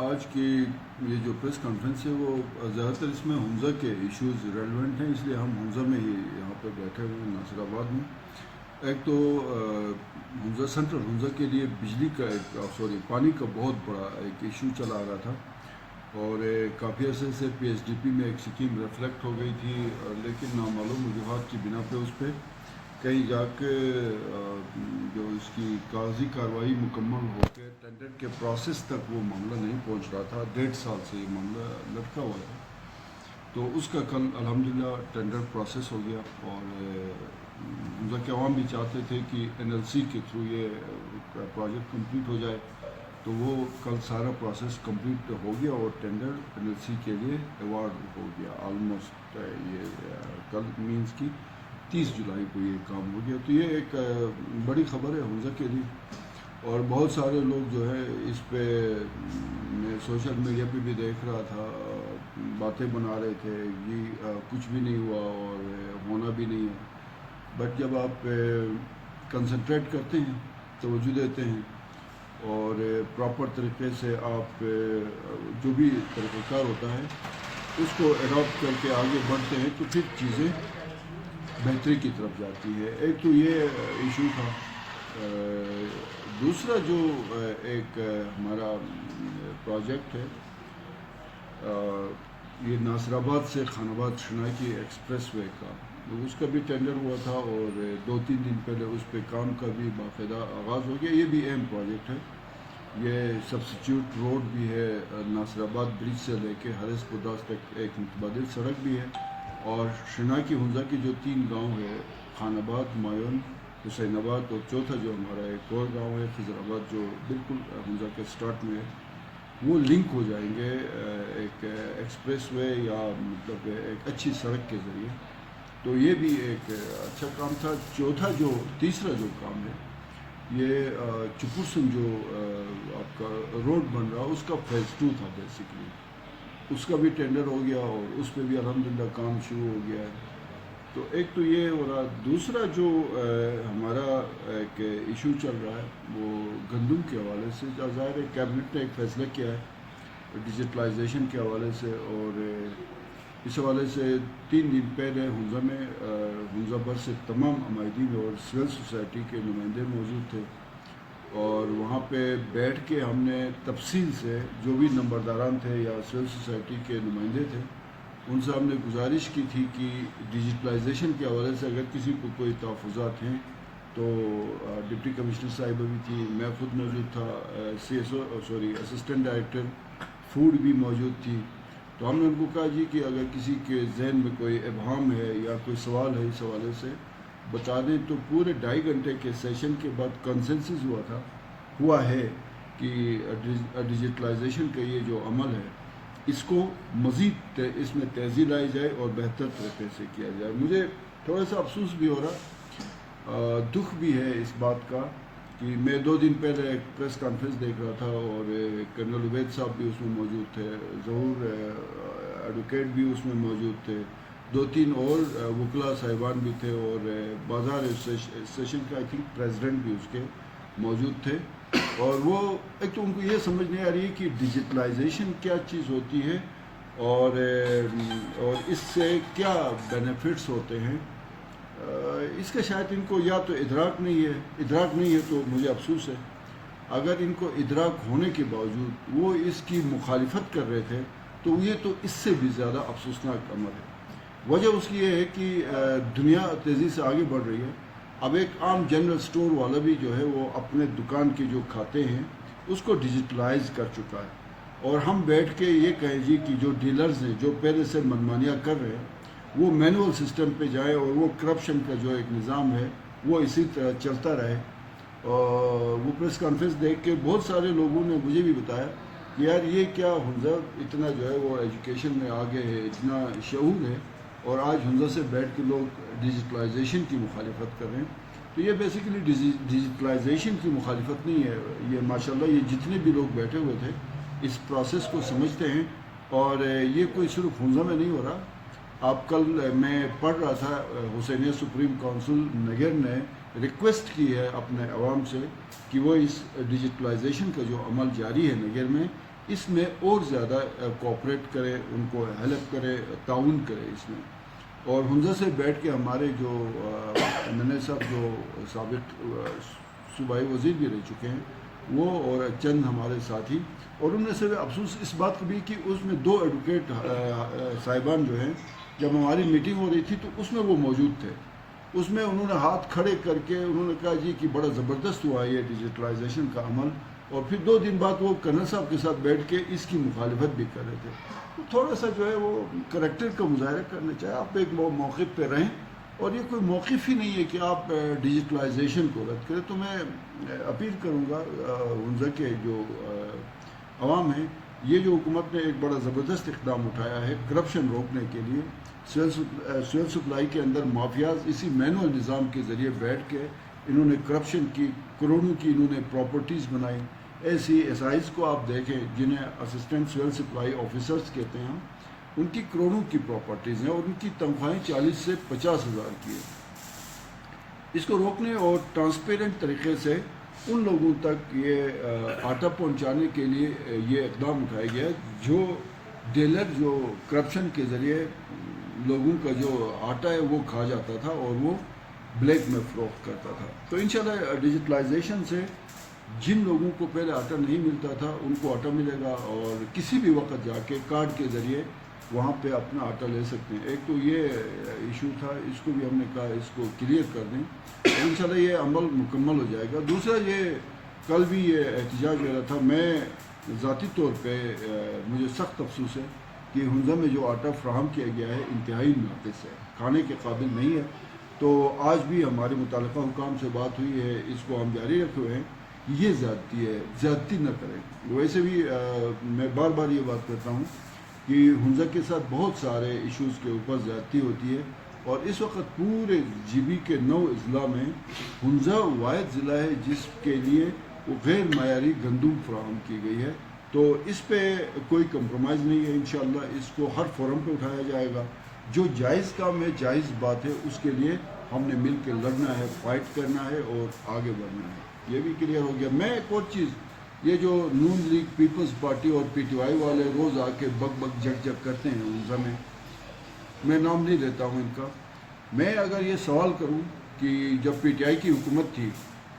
آج کی یہ جو پریس کانفرنس ہے وہ زیادہ تر اس میں حمزہ کے ایشوز ریلیونٹ ہیں، اس لیے ہم حمزہ میں ہی یہاں پہ بیٹھے ہوئے ہیں ناصر آباد میں۔ ایک تو حمزہ سینٹرل حمزہ کے لیے بجلی کا پانی کا بہت بڑا ایک ایشو چلا آ رہا تھا، اور کافی عرصے سے پی ایچ ڈی پی میں ایک سکیم ریفلیکٹ ہو گئی تھی، لیکن نامعلوم وجوہات کی بنا پہ اس پہ کہیں جا کے جو اس کی کاغذی کارروائی مکمل ہو کے ٹینڈر کے پروسیس تک وہ معاملہ نہیں پہنچ رہا تھا۔ 1.5 سال سے یہ معاملہ لٹکا ہوا تھا، تو اس کا کل الحمدللہ ٹینڈر پروسیس ہو گیا، اور حمزہ کے عوام بھی چاہتے تھے کہ این ایل سی کے تھرو یہ پروجیکٹ کمپلیٹ ہو جائے، تو وہ کل سارا پروسیس کمپلیٹ ہو گیا اور ٹینڈر این ایل سی کے لیے ایوارڈ ہو گیا آلموسٹ۔ یہ کل مینس کی 30 جولائی کو یہ کام ہو گیا، تو یہ ایک بڑی خبر ہے حمزہ کے لیے۔ اور بہت سارے لوگ جو ہے اس پہ میں سوشل میڈیا پہ بھی دیکھ رہا تھا، باتیں بنا رہے تھے یہ کچھ بھی نہیں ہوا اور ہونا بھی نہیں ہے، بٹ جب آپ کنسنٹریٹ کرتے ہیں، توجہ دیتے ہیں اور پراپر طریقے سے آپ جو بھی طریقہ کار ہوتا ہے اس کو اڈاپٹ کر کے آگے بڑھتے ہیں، تو پھر چیزیں بہتری کی طرف جاتی ہے۔ ایک تو یہ ایشو تھا۔ دوسرا جو ایک ہمارا پروجیکٹ ہے، یہ ناصر آباد سے خان آباد شناکی ایکسپریس وے کا، اس کا بھی ٹینڈر ہوا تھا، اور 2-3 دن پہلے اس پہ کام کا بھی باقاعدہ آغاز ہو گیا۔ یہ بھی اہم پروجیکٹ ہے، یہ سبسٹیوٹ روڈ بھی ہے، ناصر آباد برج سے لے کے ہرس پرداس تک ایک متبادل سڑک بھی ہے، اور شناکی حمزہ کی جو 3 گاؤں ہے، خان آباد، مایون، حسین آباد، اور چوتھا جو ہمارا ایک اور گاؤں ہے خضر آباد، جو بالکل حمزہ کے سٹارٹ میں ہے، وہ لنک ہو جائیں گے ایک ایکسپریس وے یا مطلب ایک اچھی سڑک کے ذریعے۔ تو یہ بھی ایک اچھا کام تھا۔ تیسرا جو کام ہے، یہ چپورسن جو آپ کا روڈ بن رہا، اس کا فیز 2 تھا بیسیکلی، اس کا بھی ٹینڈر ہو گیا اور اس پہ بھی الحمدللہ کام شروع ہو گیا ہے۔ تو ایک تو یہ ہو رہا، دوسرا جو ہمارا ایک ایشو چل رہا ہے وہ گندم کے حوالے سے، ظاہر ہے کیبنٹ نے ایک فیصلہ کیا ہے ڈیجیٹلائزیشن کے حوالے سے، اور اس حوالے سے 3 دن پہلے حمزہ میں حمزہ بھر سے تمام عمائدین اور سول سوسائٹی کے نمائندے موجود تھے، اور وہاں پہ بیٹھ کے ہم نے تفصیل سے جو بھی نمبرداران تھے یا سول سوسائٹی کے نمائندے تھے، ان سے ہم نے گزارش کی تھی کہ ڈیجیٹلائزیشن کے حوالے سے اگر کسی کو کوئی تحفظات ہیں تو ڈپٹی کمشنر صاحبہ بھی تھی، میں خود موجود تھا، اسسٹنٹ ڈائریکٹر فوڈ بھی موجود تھی، تو ہم نے ان کو کہا جی کہ اگر کسی کے ذہن میں کوئی ابہام ہے یا کوئی سوال ہے اس حوالے سے بتا دیں۔ تو پورے 2.5 گھنٹے کے سیشن کے بعد کنسنسس ہوا ہے کہ ڈیجیٹلائزیشن کا یہ جو عمل ہے اس کو مزید اس میں تیزی لائی جائے اور بہتر طریقے سے کیا جائے۔ مجھے تھوڑا سا افسوس بھی ہو رہا، دکھ بھی ہے اس بات کا کہ میں 2 دن پہلے ایک پریس کانفرنس دیکھ رہا تھا، اور کرنل عبید صاحب بھی اس میں موجود تھے، ظہور ایڈوکیٹ بھی اس میں موجود تھے، 2-3 اور وکلا صاحبان بھی تھے، اور بازار ایسوسیشن کا آئی تھنک پریزیڈنٹ بھی اس کے موجود تھے، اور وہ ایک تو ان کو یہ سمجھ نہیں آ رہی ہے کہ ڈیجیٹلائزیشن کیا چیز ہوتی ہے اور اس سے کیا بینیفٹس ہوتے ہیں۔ اس کا شاید ان کو یا تو ادراک نہیں ہے تو مجھے افسوس ہے۔ اگر ان کو ادراک ہونے کے باوجود وہ اس کی مخالفت کر رہے تھے تو یہ تو اس سے بھی زیادہ افسوسناک عمل ہے۔ وجہ اس کی یہ ہے کہ دنیا تیزی سے آگے بڑھ رہی ہے۔ اب ایک عام جنرل سٹور والا بھی جو ہے وہ اپنے دکان کے جو کھاتے ہیں اس کو ڈیجیٹلائز کر چکا ہے، اور ہم بیٹھ کے یہ کہیں جی کہ جو ڈیلرز ہیں جو پہلے سے منمانیاں کر رہے ہیں وہ مینول سسٹم پہ جائیں، اور وہ کرپشن کا جو ایک نظام ہے وہ اسی طرح چلتا رہے۔ اور وہ پریس کانفرنس دیکھ کے بہت سارے لوگوں نے مجھے بھی بتایا کہ یار یہ کیا حمزہ اتنا جو ہے وہ ایجوکیشن میں آگے ہے، اتنا شعور ہے، اور آج حمزہ سے بیٹھ کے لوگ ڈیجیٹلائزیشن کی مخالفت کر رہے ہیں۔ تو یہ بیسیکلی ڈیجیٹلائزیشن کی مخالفت نہیں ہے، یہ ماشاءاللہ یہ جتنے بھی لوگ بیٹھے ہوئے تھے اس پروسیس کو سمجھتے ہیں، اور یہ کوئی صرف حمزہ میں نہیں ہو رہا۔ آپ کل میں پڑھ رہا تھا حسینیہ سپریم کونسل نگر نے ریکویسٹ کی ہے اپنے عوام سے کہ وہ اس ڈیجیٹلائزیشن کا جو عمل جاری ہے نگر میں اس میں اور زیادہ کوآپریٹ کرے، ان کو ہیلپ کرے، تعاون کرے اس میں. اور ہنزا سے بیٹھ کے ہمارے جو منع صاحب جو سابق صوبائی وزیر بھی رہ چکے ہیں وہ اور چند ہمارے ساتھی، اور انہوں نے سے افسوس اس بات کو بھی کہ اس میں 2 ایڈوکیٹ صاحبان جو ہیں جب ہماری میٹنگ ہو رہی تھی تو اس میں وہ موجود تھے. اس میں انہوں نے ہاتھ کھڑے کر کے انہوں نے کہا جی کہ بڑا زبردست ہوا یہ ڈیجیٹلائزیشن کا عمل، اور پھر 2 دن بعد وہ کرنل صاحب کے ساتھ بیٹھ کے اس کی مخالفت بھی کر رہے تھے. تو تھوڑا سا جو ہے وہ کریکٹر کا مظاہرہ کرنا چاہیے. آپ ایک موقف پہ رہیں، اور یہ کوئی موقف ہی نہیں ہے کہ آپ ڈیجیٹلائزیشن کو رد کریں. تو میں اپیل کروں گا ہنزا کے جو عوام ہیں، یہ جو حکومت نے ایک بڑا زبردست اقدام اٹھایا ہے کرپشن روکنے کے لیے، سیول سپلائی کے اندر مافیاز اسی مینول نظام کے ذریعے بیٹھ کے انہوں نے کرپشن کی، کروڑوں کی انہوں نے پراپرٹیز بنائی. ایسی ایس آئیز کو آپ دیکھیں جنہیں اسسٹنٹ سیول سپلائی آفیسرز کہتے ہیں، ان کی کروڑوں کی پراپرٹیز ہیں اور ان کی تنخواہیں 40 سے 50 ہزار کی ہیں. اس کو روکنے اور ٹرانسپیرنٹ طریقے سے ان لوگوں تک یہ آٹا پہنچانے کے لیے یہ اقدام اٹھایا گیا ہے جو ڈیلر جو کرپشن کے ذریعے لوگوں کا جو آٹا ہے وہ کھا جاتا تھا اور وہ بلیک میں فروخت کرتا تھا. تو انشاءاللہ ڈیجیٹلائزیشن سے جن لوگوں کو پہلے آٹا نہیں ملتا تھا ان کو آٹا ملے گا، اور کسی بھی وقت جا کے کارڈ کے ذریعے وہاں پہ اپنا آٹا لے سکتے ہیں. ایک تو یہ ایشو تھا، اس کو بھی ہم نے کہا اس کو کلیئر کر دیں، اور انشاءاللہ یہ عمل مکمل ہو جائے گا. دوسرا یہ کل بھی یہ احتجاج ہو رہا تھا، میں ذاتی طور پہ مجھے سخت افسوس ہے کہ ہنزا میں جو آٹا فراہم کیا گیا ہے انتہائی ناقص ہے، کھانے کے قابل نہیں ہے. تو آج بھی ہمارے متعلقہ حکام سے بات ہوئی ہے، اس کو ہم جاری رکھے ہوئے ہیں، یہ زیادتی ہے، زیادتی نہ کریں. ویسے بھی میں بار بار یہ بات کرتا ہوں کہ ہنزا کے ساتھ بہت سارے ایشوز کے اوپر زیادتی ہوتی ہے، اور اس وقت پورے جی بی کے 9 اضلاع میں ہنزا واحد ضلع ہے جس کے لیے وہ غیر معیاری گندم فراہم کی گئی ہے. تو اس پہ کوئی کمپرومائز نہیں ہے. انشاءاللہ اس کو ہر فورم پہ اٹھایا جائے گا. جو جائز کام ہے، جائز بات ہے، اس کے لیے ہم نے مل کے لڑنا ہے، فائٹ کرنا ہے اور آگے بڑھنا ہے. یہ بھی کلیئر ہو گیا. میں ایک اور چیز، یہ جو نون لیگ، پیپلز پارٹی اور پی ٹی وائی والے روز آ کے بک بک جھک جھک کرتے ہیں ہنزا میں نام نہیں لیتا ہوں ان کا. میں اگر یہ سوال کروں کہ جب پی ٹی آئی کی حکومت تھی،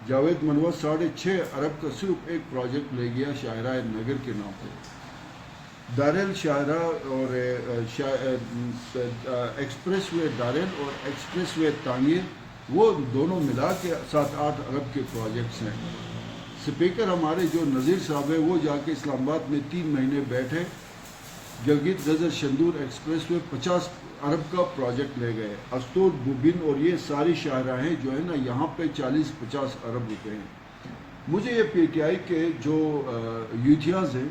جاوید منور 6.5 ارب کا صرف ایک پروجیکٹ لے گیا شاہراہ نگر کے نام پہ. دارل شاہراہ اور ایکسپریس وے دارل اور ایکسپریس وے تعمیر، وہ دونوں ملا کے 7-8 ارب کے پروجیکٹس ہیں. سپیکر ہمارے جو نذیر صاحب ہے وہ جا کے اسلام آباد میں 3 مہینے بیٹھے، گلگت غزر شندور ایکسپریس وے 50 ارب کا پروجیکٹ لے گئے. استور بوبن اور یہ ساری شاہراہیں جو ہے نا یہاں پہ 40-50 ارب روپے ہیں. مجھے یہ پی ٹی آئی کے جو یوتھیاز ہیں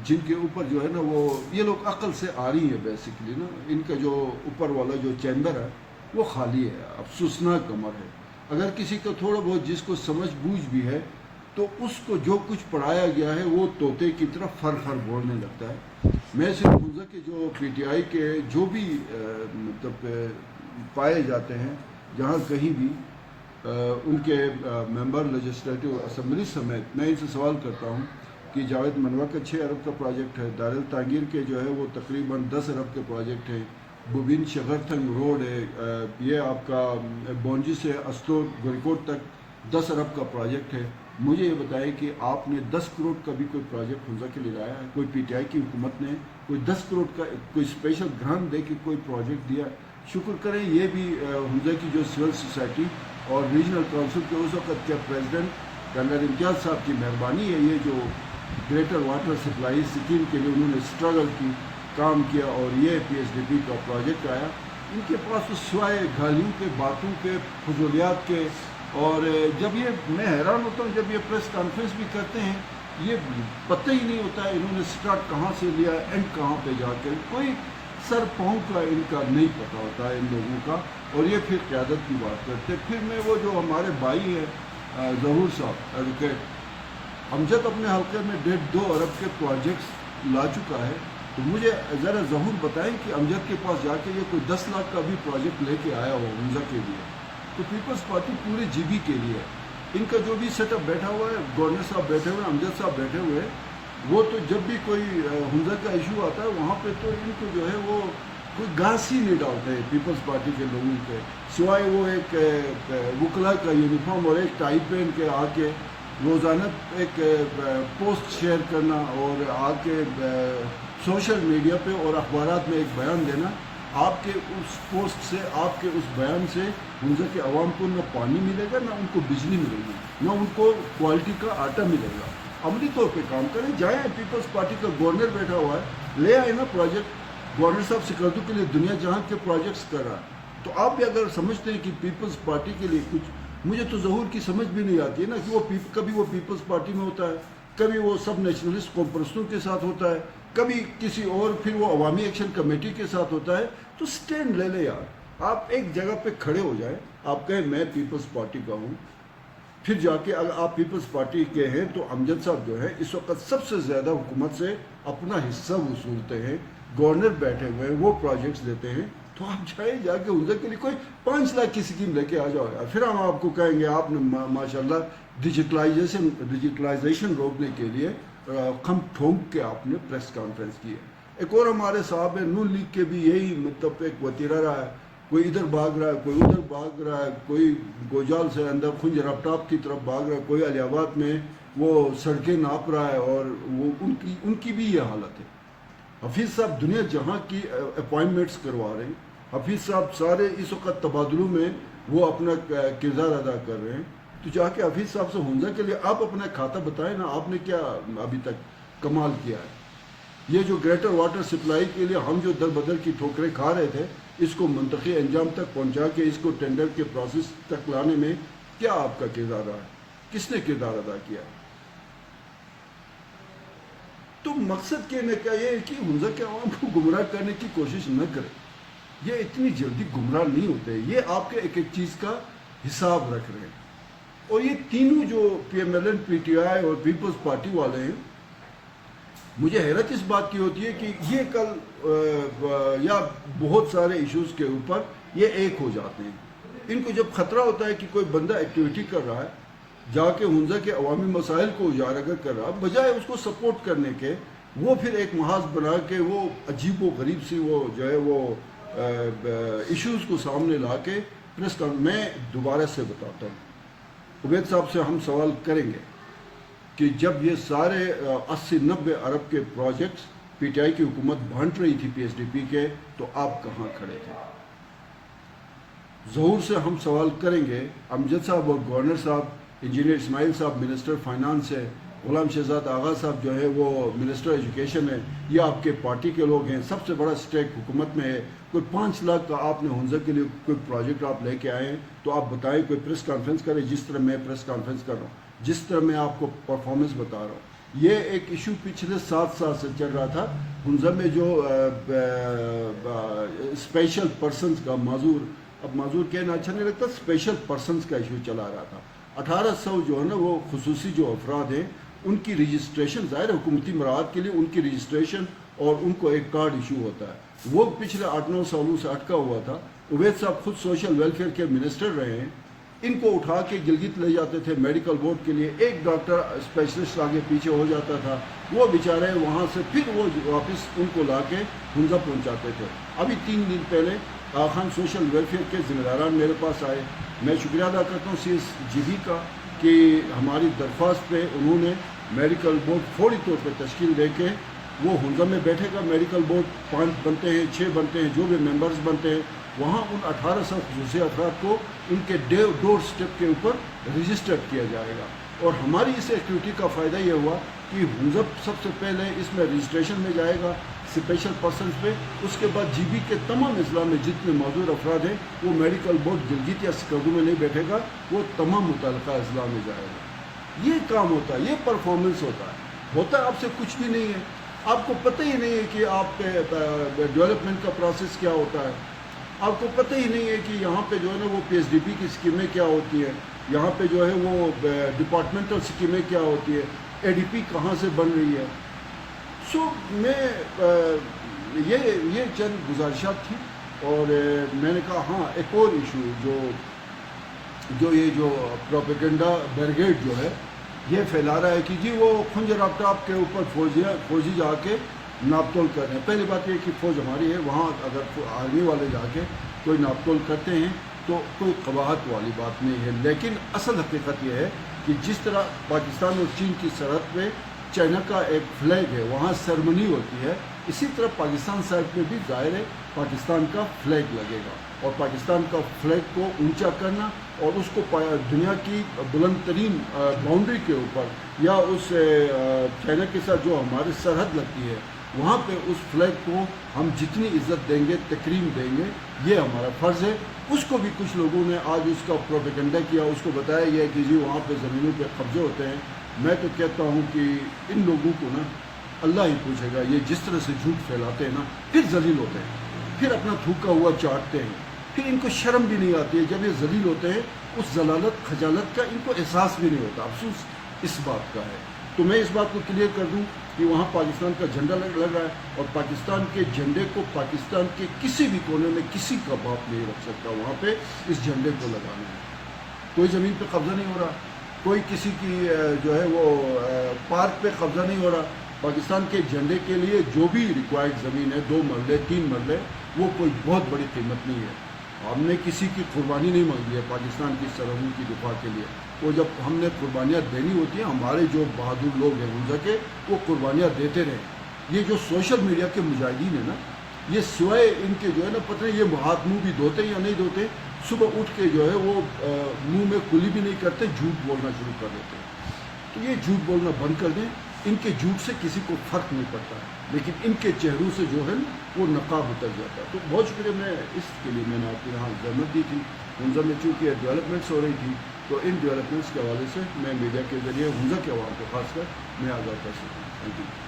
جن کے اوپر جو ہے نا وہ یہ لوگ عقل سے آ رہی ہے بیسیکلی نا، ان کا جو اوپر والا جو چیمبر ہے وہ خالی ہے، افسوسناک عمر ہے. اگر کسی کا تھوڑا بہت جس کو سمجھ بوجھ بھی ہے تو اس کو جو کچھ پڑھایا گیا ہے وہ طوطے کی طرف فر فر بولنے لگتا ہے. میں صرف ہنزا کے جو پی ٹی آئی کے جو بھی مطلب پائے جاتے ہیں جہاں کہیں بھی ان کے ممبر لیجسلیٹو اسمبلی سمیت، میں ان سے سوال کرتا ہوں کہ جاوید منوا کا 6 ارب کا پروجیکٹ ہے، دارل تانگیر کے جو ہے وہ تقریباً 10 ارب کے پروجیکٹ ہیں، بوبین شگرتھنگ روڈ ہے، یہ آپ کا بونجی سے استور گریکوٹ تک 10 ارب کا پروجیکٹ ہے. مجھے یہ بتائیں کہ آپ نے 10 کروڑ کا بھی کوئی پروجیکٹ ہنزا کے لیے لایا ہے؟ کوئی پی ٹی آئی کی حکومت نے کوئی 10 کروڑ کا کوئی اسپیشل گرانٹ دے کے کوئی پروجیکٹ دیا؟ شکر کریں یہ بھی ہنزا کی جو سول سوسائٹی اور ریجنل کونسل کے اس وقت کے پریزیڈنٹ کرنل امتیاز صاحب کی مہربانی ہے، یہ جو گریٹر واٹر سپلائی اسکیم کے لیے انہوں نے اسٹرگل کی، کام کیا اور یہ پی ایس ڈی پی کا پروجیکٹ آیا. ان کے پاس تو سوائے گالیوں کے، باتوں کے، فضولیات کے، اور جب یہ میں حیران ہوتا ہوں جب یہ پریس کانفرنس بھی کرتے ہیں یہ پتہ ہی نہیں ہوتا ہے انہوں نے سٹارٹ کہاں سے لیا، اینڈ کہاں پہ جا کے، کوئی سر پاؤں کا ان کا نہیں پتہ ہوتا ہے ان لوگوں کا، اور یہ پھر قیادت کی بات کرتے. پھر میں وہ جو ہمارے بھائی ہیں ظہور صاحب ایڈوکیٹ، امجد اپنے حلقے میں 1.5-2 ارب کے پروجیکٹس لا چکا ہے. تو مجھے ذرا ظہور بتائیں کہ امجد کے پاس جا کے یہ کوئی 10 لاکھ کا بھی پروجیکٹ لے کے آیا ہو ہنزا کے لیے، تو پیپلز پارٹی پورے جی بی کے لیے ان کا جو بھی سیٹ اپ بیٹھا ہوا ہے، گورنر صاحب بیٹھے ہوئے ہیں، امجد صاحب بیٹھے ہوئے ہیں، وہ تو جب بھی کوئی حنزہ کا ایشو آتا ہے وہاں پہ تو ان کو جو ہے وہ کوئی گھاس ہی نہیں ڈالتے ہیں پیپلز پارٹی کے لوگوں کے، سوائے وہ ایک وکلا کا یونیفارم اور ایک ٹائی پہن کے آ کے روزانہ ایک پوسٹ شیئر کرنا اور آ کے سوشل میڈیا پہ اور اخبارات میں ایک بیان دینا. آپ کے اس پوسٹ سے، آپ کے اس بیان سے حنزہ کے عوام کو نہ پانی ملے گا، نہ ان کو بجلی ملے گی، نہ ان کو کوالٹی کا آٹا ملے گا. عملی طور پہ کام کریں، جائیں پیپلز پارٹی کا گورنر بیٹھا ہوا ہے، لے آئے نا پروجیکٹ. گورنر صاحب سکردو کے لیے دنیا جہاں کے پروجیکٹس کر رہا ہے. تو آپ بھی اگر سمجھتے ہیں کہ پیپلز پارٹی کے لیے کچھ، مجھے تو ظہور کی سمجھ بھی نہیں آتی ہے نا کہ وہ کبھی وہ پیپلز پارٹی میں ہوتا ہے، کبھی وہ سب نیشنلسٹ قوم پرستوں کے ساتھ ہوتا ہے، کبھی کسی اور پھر وہ عوامی ایکشن کمیٹی کے ساتھ ہوتا ہے. تو سٹینڈ لے لے یار، آپ ایک جگہ پہ کھڑے ہو جائیں، آپ کہیں میں پیپلز پارٹی کا ہوں. پھر جا کے اگر آپ پیپلز پارٹی کے ہیں تو امجد صاحب جو ہے اس وقت سب سے زیادہ حکومت سے اپنا حصہ وصولتے ہیں، گورنر بیٹھے ہوئے ہیں، وہ پروجیکٹس دیتے ہیں. تو آپ جائیں، جا کے حنزہ کے لیے کوئی 5 لاکھ کی اسکیم لے کے آ جاؤ یار. پھر ہم آپ کو کہیں گے آپ نے ماشاءاللہ ڈیجیٹلائزیشن روکنے کے لیے کھم ٹھونک کے آپ نے پریس کانفرنس کی ہے. ایک اور ہمارے صاحب ہیں نون لیگ کے بھی یہی مطلب ایک وتیرہ رہا ہے، کوئی ادھر بھاگ رہا ہے، کوئی ادھر بھاگ رہا ہے، کوئی گوجال سے اندر خنج رپٹاپ کی طرف بھاگ رہا ہے، کوئی علی آباد میں وہ سڑکیں ناپ رہا ہے، اور وہ ان کی بھی یہ حالت ہے. حفیظ صاحب دنیا جہاں کی اپوائنٹمنٹس کروا رہے ہیں، حفیظ صاحب سارے اس وقت تبادلوں میں وہ اپنا کردار ادا کر رہے ہیں. تو جا کے حفیظ صاحب سے حنزہ کے لیے آپ اپنا کھاتا بتائیں نا، آپ نے کیا ابھی تک کمال کیا ہے. یہ جو گریٹر واٹر سپلائی کے لیے ہم جو در بدر کی ٹھوکریں کھا رہے تھے، اس کو منطقی انجام تک پہنچا کے اس کو ٹینڈر کے پروسیس تک لانے میں کیا آپ کا کردار رہا ہے؟ کس نے کردار ادا کیا؟ تو مقصد کہنے کا یہ ہے کہ حنزہ کے عوام کو گمراہ کرنے کی کوشش نہ کرے. یہ اتنی جلدی گمراہ نہیں ہوتے، یہ آپ کے ایک ایک چیز کا حساب رکھ رہے ہیں. اور یہ تینوں جو P M L N, P T I اور پیپلز پارٹی والے ہیں، مجھے حیرت اس بات کی ہوتی ہے کہ یہ کل یا بہت سارے ایشوز کے اوپر یہ ایک ہو جاتے ہیں. ان کو جب خطرہ ہوتا ہے کہ کوئی بندہ ایکٹیویٹی کر رہا ہے، جا کے حنزہ کے عوامی مسائل کو اجاگر کر رہا، بجائے اس کو سپورٹ کرنے کے وہ پھر ایک محاذ بنا کے وہ عجیب و غریب سی وہ جو ہے وہ ایشوز کو سامنے لا کے پریس کانفرنس میں دوبارہ سے بتاتا ہوں. عبید صاحب سے ہم سوال کریں گے کہ جب یہ سارے 80-90 ارب کے پروجیکٹس پی ٹی آئی کی حکومت بانٹ رہی تھی پی ایس ڈی پی کے، تو آپ کہاں کھڑے تھے؟ ظہور سے ہم سوال کریں گے، امجد صاحب اور گورنر صاحب، انجینئر اسماعیل صاحب منسٹر فائنانس ہے، غلام شہزاد آغا صاحب جو ہے وہ منسٹر ایجوکیشن ہے، یہ آپ کے پارٹی کے لوگ ہیں، سب سے بڑا سٹیک حکومت میں ہے. کوئی 5 لاکھ کا آپ نے حنزہ کے لیے کوئی پروجیکٹ آپ لے کے آئے ہیں تو آپ بتائیں، کوئی پریس کانفرنس کریں جس طرح میں پریس کانفرنس کر رہا ہوں، جس طرح میں آپ کو پرفارمنس بتا رہا ہوں. یہ ایک ایشو پچھلے 7 سال سے چل رہا تھا حنزہ میں، جو اسپیشل پرسنز کا اب معذور کہنا اچھا نہیں لگتا، اسپیشل پرسنز کا ایشو چلا رہا تھا. 1800 جو ہے نا وہ خصوصی جو افراد ہیں ان کی رجسٹریشن، ظاہر حکومتی مراعات کے لیے ان کی رجسٹریشن اور ان کو ایک کارڈ ایشو ہوتا ہے، وہ پچھلے 8-9 سالوں سے اٹکا ہوا تھا. عبید صاحب خود سوشل ویلفیئر کے منسٹر رہے ہیں، ان کو اٹھا کے گلگت لے جاتے تھے میڈیکل بورڈ کے لیے، ایک ڈاکٹر اسپیشلسٹ آگے پیچھے ہو جاتا تھا، وہ بیچارے وہاں سے پھر وہ واپس ان کو لا کے حنزہ پہنچاتے تھے. ابھی 3 دن پہلے خان سوشل ویلفیئر کے ذمہ داران میرے پاس آئے. میں شکریہ ادا کرتا ہوں سی ایس جی بی کا کہ ہماری درخواست پہ انہوں نے میڈیکل بورڈ فوری طور پہ تشکیل دے کے وہ حنزہ میں بیٹھے گا. میڈیکل بورڈ 5 بنتے ہیں، 6 بنتے ہیں، جو بھی ممبرز بنتے ہیں، وہاں ان 1800 خصوصی افراد کو ان کے ڈور سٹیپ کے اوپر رجسٹر کیا جائے گا. اور ہماری اس ایکٹیویٹی کا فائدہ یہ ہوا کہ حنزہ سب سے پہلے اس میں رجسٹریشن میں جائے گا اسپیشل پرسنز پہ، اس کے بعد جی بی کے تمام اضلاع میں جتنے معذور افراد ہیں وہ میڈیکل بورڈ گلگت یا سکردو میں نہیں بیٹھے گا، وہ تمام متعلقہ اضلاع میں جائے گا. یہ کام ہوتا ہے، یہ پرفارمنس ہوتا ہے. آپ سے کچھ بھی نہیں ہے، آپ کو پتہ ہی نہیں ہے کہ آپ کے ڈیولپمنٹ کا پروسیس کیا ہوتا ہے، آپ کو پتہ ہی نہیں ہے کہ یہاں پہ جو ہے نا وہ پی ایس ڈی پی کی اسکیمیں کیا ہوتی ہیں، یہاں پہ جو ہے وہ ڈپارٹمنٹل اسکیمیں کیا ہوتی ہے، اے ڈی پی کہاں سے بن رہی ہے. سو میں یہ چند گزارشات تھی. اور میں نے کہا ہاں ایک اور ایشو جو جو پروپیگنڈا بریگیڈ جو ہے یہ پھیلا رہا ہے کہ جی وہ خنجر آفتاب کے اوپر فوجی جا کے ناپ تول کر رہے ہیں. پہلی بات یہ کہ فوج ہماری ہے، وہاں اگر آرمی والے جا کے کوئی ناپ تول کرتے ہیں تو کوئی قباحت والی بات نہیں ہے. لیکن اصل حقیقت یہ ہے کہ جس طرح پاکستان اور چین کی سرحد پہ چائنا کا ایک فلیگ ہے، وہاں سرمنی ہوتی ہے، اسی طرح پاکستان سائڈ پہ بھی ظاہر ہے پاکستان کا فلیگ لگے گا. اور پاکستان کا فلیگ کو اونچا کرنا اور اس کو دنیا کی بلند ترین باؤنڈری کے اوپر یا اس چائنا کے ساتھ جو ہماری سرحد لگتی ہے وہاں پہ اس فلیگ کو ہم جتنی عزت دیں گے، تکریم دیں گے، یہ ہمارا فرض ہے. اس کو بھی کچھ لوگوں نے آج اس کا پروپیگنڈا کیا، اس کو بتایا یہ کہ جی وہاں پہ زمینوں پہ قبضے ہوتے ہیں. میں تو کہتا ہوں کہ ان لوگوں کو نا اللہ ہی پوچھے گا، یہ جس طرح سے جھوٹ پھیلاتے ہیں نا، پھر ذلیل ہوتے ہیں، پھر اپنا تھوکا ہوا چاٹتے ہیں، پھر ان کو شرم بھی نہیں آتی ہے. جب یہ ذلیل ہوتے ہیں اس ضلالت خجالت کا ان کو احساس بھی نہیں ہوتا. افسوس اس بات کا ہے. تو میں اس بات کو کلیئر کر دوں کہ وہاں پاکستان کا جھنڈا لگ رہا ہے اور پاکستان کے جھنڈے کو پاکستان کے کسی بھی کونے میں کسی کا باپ نہیں رکھ سکتا. وہاں پہ اس جھنڈے کو لگانا ہے. کوئی زمین پہ قبضہ نہیں ہو رہا، کوئی کسی کی جو ہے وہ پارک پہ قبضہ نہیں ہو رہا. پاکستان کے جھنڈے کے لیے جو بھی ریکوائرڈ زمین ہے 2 مرلے 3 مرلے، وہ کوئی بہت بڑی قیمت نہیں ہے. ہم نے کسی کی قربانی نہیں مانگی ہے پاکستان کی سرحدوں کی دفاع کے لیے. وہ جب ہم نے قربانیاں دینی ہوتی ہیں، ہمارے جو بہادر لوگ ہیں حمزہ کے، وہ قربانیاں دیتے رہے. یہ جو سوشل میڈیا کے مجاہدین ہیں نا، یہ سوائے ان کے جو ہے نا پتہ نہیں یہ ہاتھ منہ بھی دھوتے یا نہیں دھوتے، صبح اٹھ کے جو ہے وہ منہ میں کلی بھی نہیں کرتے، جھوٹ بولنا شروع کر دیتے ہیں. تو یہ جھوٹ بولنا بند کر دیں. ان کے جھوٹ سے کسی کو فرق نہیں پڑتا ہے، لیکن ان کے چہروں سے جو ہے وہ نقاب اتر جاتا ہے. تو بہت شکریہ. میں اس کے لیے میں نے آپ کے یہاں زحمت دی تھی. حمزہ میں چونکہ ڈیولپمنٹس ہو رہی تھی تو ان ڈیولپمنٹس کے حوالے سے میں میڈیا کے ذریعے حمزہ کے عوام کو خاص کر میں آگاہ کر سکتا ہوں. Thank you.